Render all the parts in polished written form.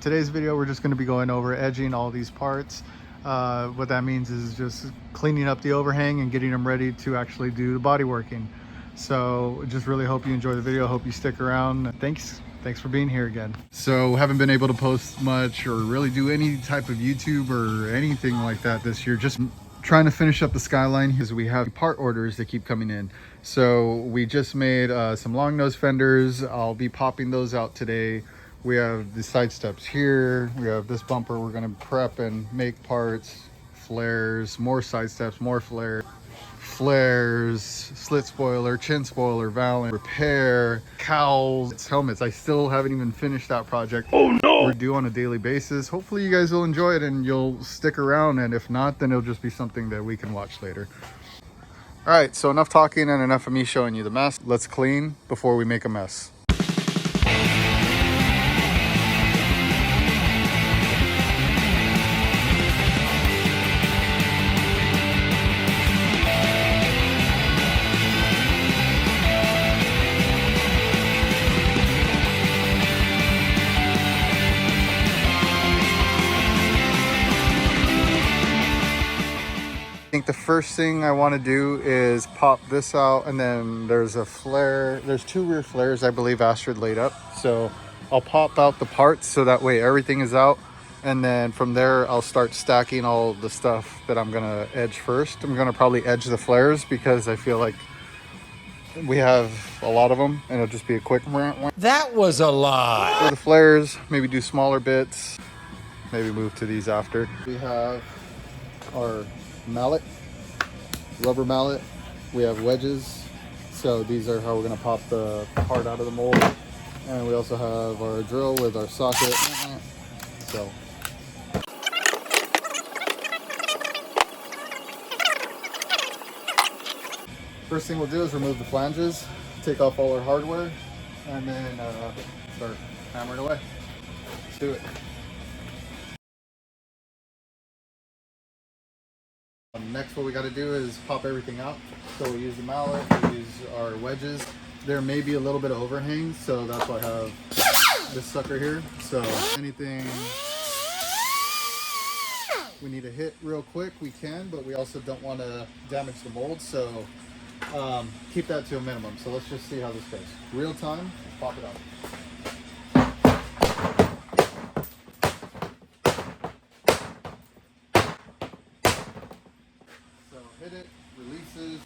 Today's video, we're just going to be going over edging all these parts. What that means is just cleaning up the overhang and getting them ready to actually do the body working. So just really hope you enjoy the video. Hope you stick around. Thanks for being here again. So haven't been able to post much or really do any type of YouTube or anything like that this year. Just trying to finish up the skyline because we have part orders that keep coming in. So we just made some long nose fenders. I'll be popping those out today. We have the side steps here. We have this bumper we're going to prep and make parts, flares, more side steps, more flares, slit spoiler, chin spoiler, valance, repair, cowls, helmets. I still haven't even finished that project. Oh no! We're due on a daily basis. Hopefully you guys will enjoy it and you'll stick around, and if not, then it'll just be something that we can watch later. All right, so enough talking and enough of me showing you the mess. Let's clean before we make a mess. I think the first thing I want to do is pop this out, and then there's a flare. There's two rear flares, I believe Astrid laid up. So I'll pop out the parts so that way everything is out. And then from there, I'll start stacking all the stuff that I'm going to edge first. I'm going to probably edge the flares because I feel like we have a lot of them and it'll just be a quick rant. That was a lie. For the flares, maybe do smaller bits, maybe move to these after. We have our mallet, rubber mallet. We have wedges, so these are how we're going to pop the part out of the mold. And we also have our drill with our socket. So first thing we'll do is remove the flanges, take off all our hardware, and then start hammering away. Let's do it. Next, what we got to do is pop everything out. So we use the mallet, we use our wedges. There may be a little bit of overhang, so that's why I have this sucker here. So anything we need to hit real quick, we can, but we also don't want to damage the mold, so keep that to a minimum. So let's just see how this goes. Real time, pop it out. Hit it, releases,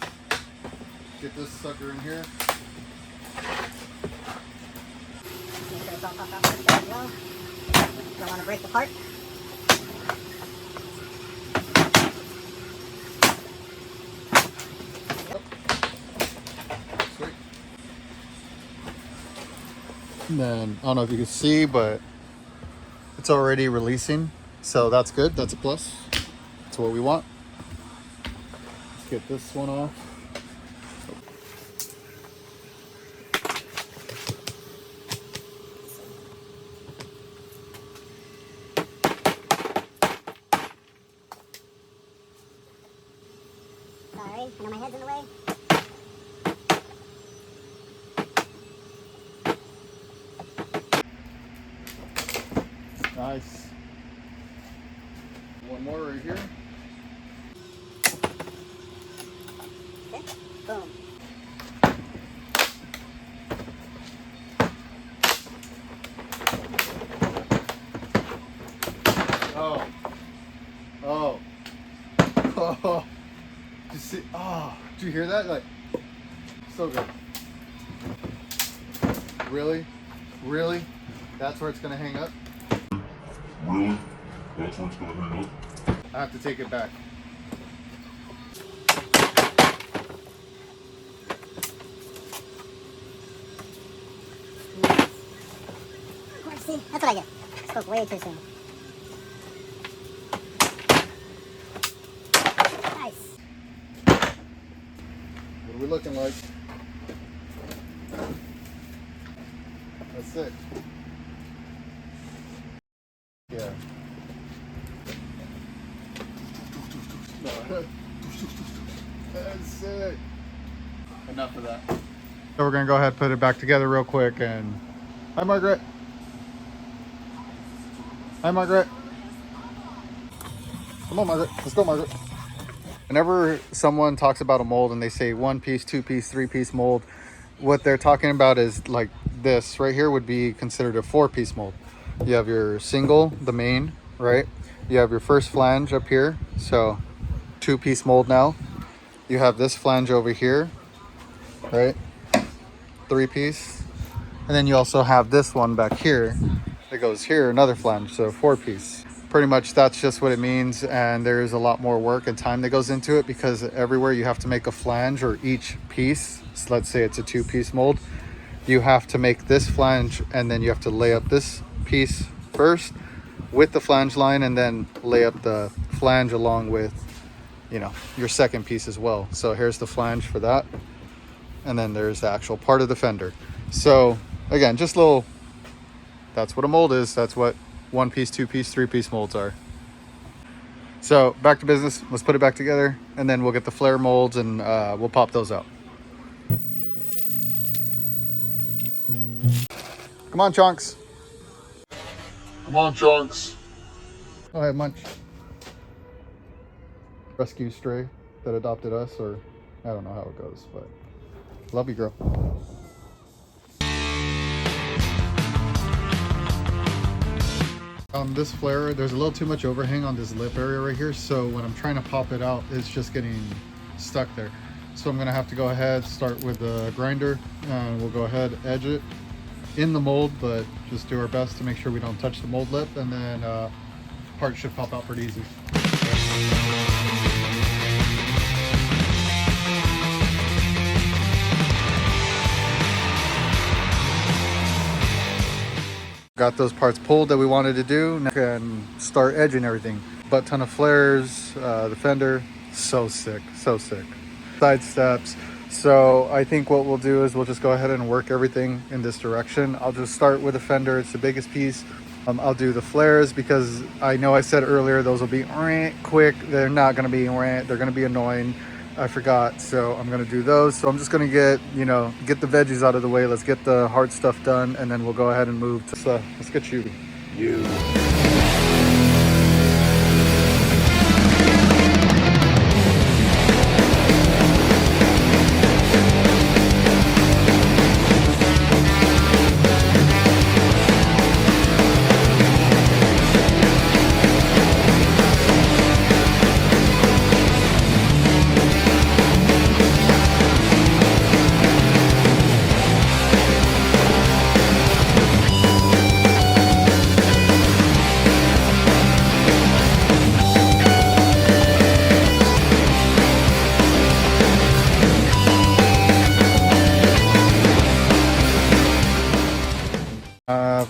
get this sucker in here. Don't want to break the part. Sweet. And then, I don't know if you can see, but it's already releasing. So that's good, that's a plus. That's what we want. Get this one off. Sorry, I know my head's in the way. Nice. One more right here. Boom. Oh. Oh. Oh. Did you see? Oh. Did you hear that? Like, so good. Really? Really? That's where it's going to hang up? Really? That's where it's gonna hang up? I have to take it back. See, that's what I get. Spoke way too soon. Nice. What are we looking like? That's it. Yeah. That's it. Enough of that. So we're gonna go ahead and put it back together real quick. And hi, Margaret. Hi, Margaret. Come on, Margaret. Let's go, Margaret. Whenever someone talks about a mold and they say 1-piece, 2-piece, 3-piece mold, what they're talking about is like this right here would be considered a 4-piece mold. You have your single, the main, right? You have your first flange up here, so 2-piece mold now. You have this flange over here, right? 3-piece. And then you also have this one back here that goes here, another flange, so 4-piece. Pretty much that's just what it means, and there's a lot more work and time that goes into it because everywhere you have to make a flange, or each piece, so let's say it's a 2-piece mold, you have to make this flange and then you have to lay up this piece first with the flange line and then lay up the flange along with, you know, your second piece as well. So here's the flange for that, and then there's the actual part of the fender. So again, just little, that's what a mold is. That's what 1-piece, 2-piece, 3-piece molds are. So back to business. Let's put it back together, and then we'll get the flare molds and we'll pop those out. Come on, Chunks. Come on, Chunks. Oh, hey, Munch. Rescue stray that adopted us, or I don't know how it goes, but love you, girl. This flare, there's a little too much overhang on this lip area right here, so when I'm trying to pop it out, it's just getting stuck there. So I'm gonna have to go ahead, start with the grinder, and we'll go ahead, edge it in the mold, but just do our best to make sure we don't touch the mold lip, and then part should pop out pretty easy. Got those parts pulled that we wanted to do, now we can start edging everything. Butt ton of flares, the fender, so sick, so sick. Side steps. So I think what we'll do is we'll just go ahead and work everything in this direction. I'll just start with the fender, it's the biggest piece. I'll do the flares because I know I said earlier those will be quick. They're not going to be, they're going to be annoying. I forgot, so I'm going to do those. So I'm just going to get, you know, get the veggies out of the way. Let's get the hard stuff done, and then we'll go ahead and move to, let's get shooting. You.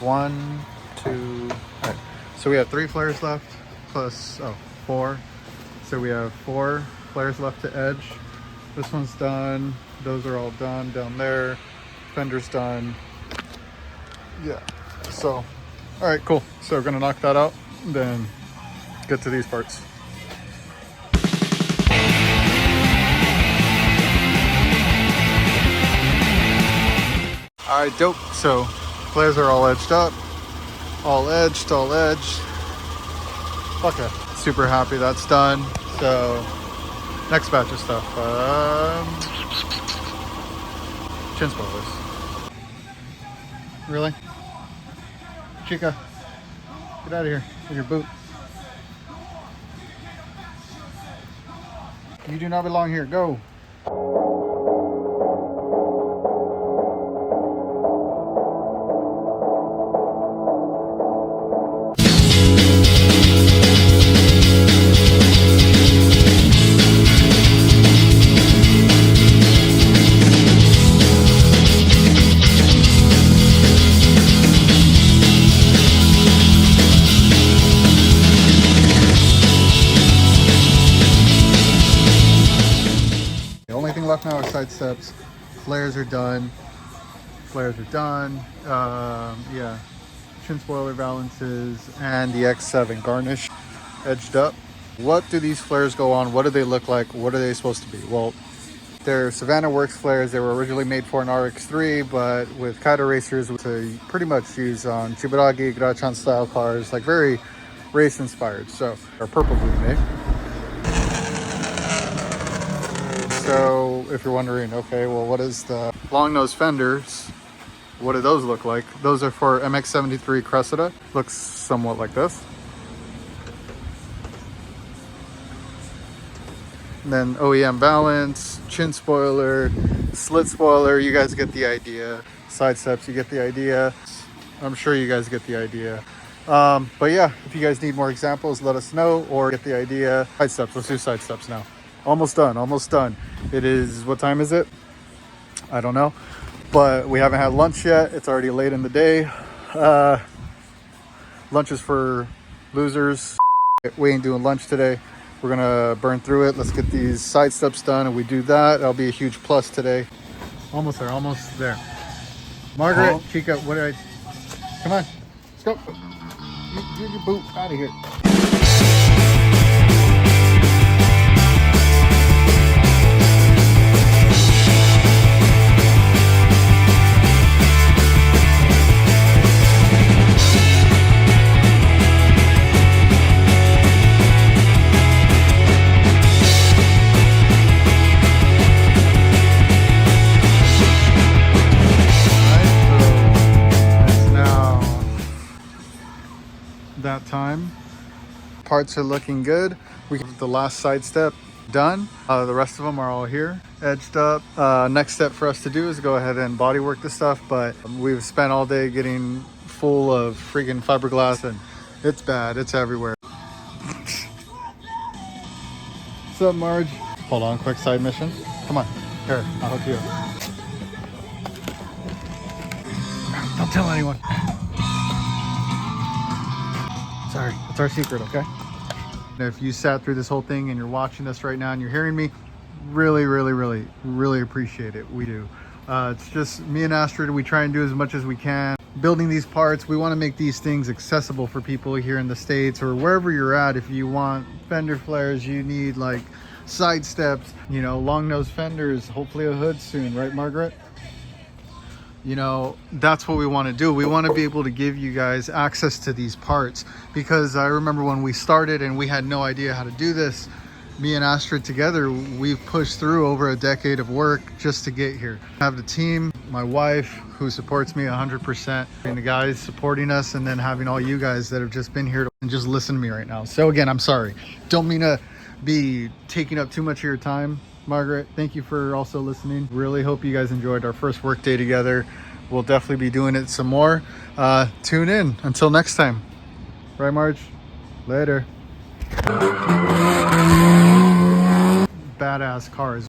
One, two, all right. So we have 3 flares left, plus 4. So we have 4 flares left to edge. This one's done. Those are all done down there. Fender's done. Yeah. So, all right, cool. So we're gonna knock that out, and then get to these parts. All right, dope. So flares are all edged up, all edged. Okay, super happy that's done. So next batch of stuff, chin spoilers. Really? Chica, get out of here with your boot. You do not belong here, go. Left now are side steps. Flares are done. Yeah, chin spoiler balances and the X7 garnish edged up. What do these flares go on? What do they look like? What are they supposed to be? Well, They're Savannah Works flares. They were originally made for an RX-3, but with Kaido Racers, to pretty much use on Chibaragi, Grachan style cars, like very race inspired. So, are purple blue made. So, if you're wondering, okay, well, what is the long nose fenders? What do those look like? Those are for MX-73 Cressida. Looks somewhat like this. And then OEM balance, chin spoiler, slit spoiler, you guys get the idea. Side steps, you get the idea. I'm sure you guys get the idea. But yeah, if you guys need more examples, let us know, or get the idea. Side steps, let's do side steps now. Almost done, almost done. It is, what time is it? I don't know, but we haven't had lunch yet. It's already late in the day. Lunch is for losers. We ain't doing lunch today. We're gonna burn through it. Let's get these side steps done, and we do that. That'll be a huge plus today. Almost there, almost there. Margaret, Chica, what did I? Come on, let's go. Get your boot out of here. That time. Parts are looking good. We have the last side step done. The rest of them are all here, edged up. Next step for us to do is go ahead and body work the stuff, but we've spent all day getting full of freaking fiberglass, and it's bad. It's everywhere. What's up, Marge? Hold on, quick side mission. Come on, here, I'll hook you up. Don't tell anyone. Sorry, it's our secret, okay? If you sat through this whole thing and you're watching this right now and you're hearing me, really, really, really, really appreciate it. We do. It's just me and Astrid, we try and do as much as we can. Building these parts, we want to make these things accessible for people here in the States or wherever you're at. If you want fender flares, you need like side steps, you know, long nose fenders, hopefully a hood soon, right, Margaret? You know, that's what we want to do. We want to be able to give you guys access to these parts, because I remember when we started and we had no idea how to do this. Me and Astrid together, we've pushed through over a decade of work just to get here. I have the team, my wife who supports me 100%, and the guys supporting us, and then having all you guys that have just been here and just listen to me right now. So again, I'm sorry. Don't mean to be taking up too much of your time. Margaret, thank you for also listening. Really hope you guys enjoyed our first work day together. We'll definitely be doing it some more. Tune in. Until next time. Right, Marge? Later. Badass cars.